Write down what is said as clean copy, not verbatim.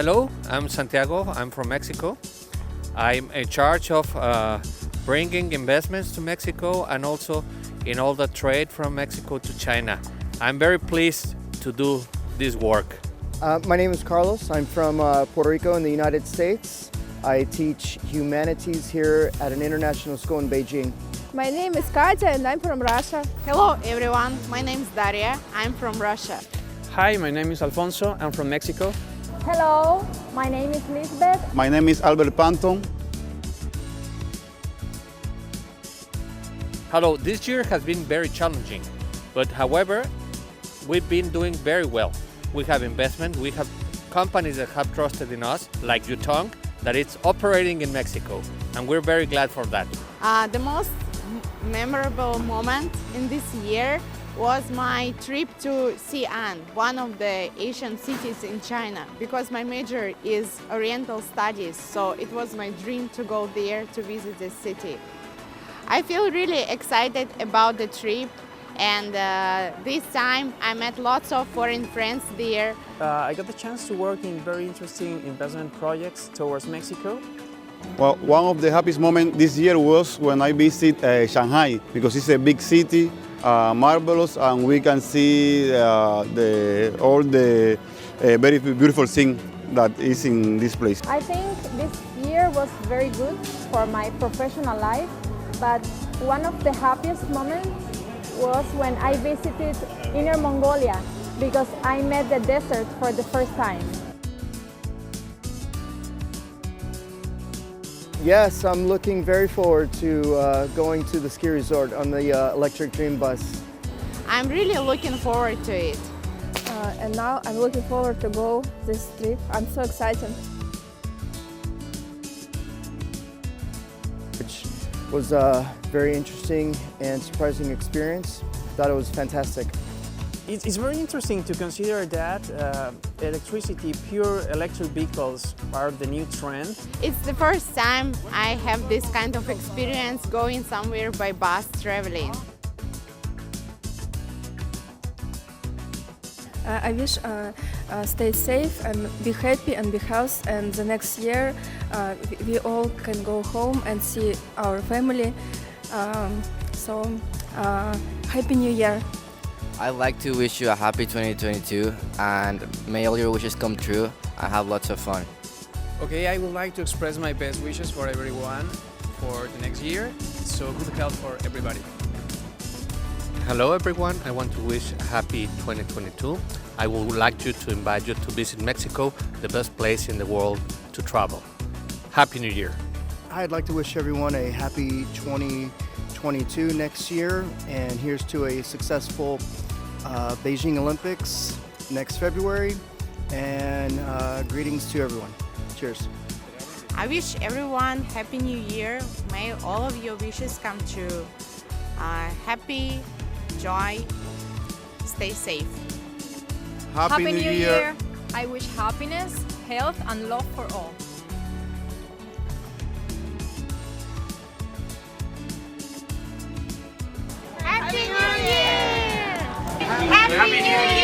Hello, I'm Santiago. I'm from Mexico. I'm in charge of bringing investments to Mexico and also in all the trade from Mexico to China. I'm very pleased to do this work. My name is Carlos. I'm from Puerto Rico in the United States. I teach humanities here at an international school in Beijing. My name is Katya and I'm from Russia. Hello everyone, my name is Daria. I'm from Russia. Hi, my name is Alfonso. I'm from Mexico. Hello, my name is Lisbeth. My name is Albert Panton. Hello, this year has been very challenging, but however, we've been doing very well. We have investment, we have companies that have trusted in us, like Yutong, that it's operating in Mexico, and we're very glad for that. The most memorable moment in this year was my trip to Xi'an, one of the Asian cities in China, because my major is Oriental Studies, so it was my dream to go there to visit this city. I feel really excited about the trip, and this time I met lots of foreign friends there. I got the chance to work in very interesting investment projects towards Mexico. Well, one of the happiest moments this year was when I visit Shanghai, because it's a big city, marvelous, and we can see all the very beautiful things that is in this place. I think this year was very good for my professional life, but one of the happiest moments was when I visited Inner Mongolia, because I met the desert for the first time. Yes, I'm looking very forward to going to the ski resort on the electric dream bus. I'm really looking forward to it. And now I'm looking forward to go this trip. I'm so excited. Which was a very interesting and surprising experience. Thought it was fantastic. It's very interesting to consider that electricity, pure electric vehicles are the new trend. It's the first time I have this kind of experience going somewhere by bus traveling. I wish stay safe and be happy and be healthy, and the next year we all can go home and see our family. Happy New Year! I'd like to wish you a happy 2022 and may all your wishes come true and have lots of fun. Okay, I would like to express my best wishes for everyone for the next year. So good health for everybody. Hello everyone, I want to wish a happy 2022. I would like to invite you to visit Mexico, the best place in the world to travel. Happy New Year! I'd like to wish everyone a happy 2022 next year, and here's to a successful Beijing Olympics next February, and greetings to everyone. Cheers. I wish everyone Happy New Year. May all of your wishes come true. Happy, joy, stay safe. Happy New Year! I wish happiness, health, and love for all. Happy New Year! Happy New Year!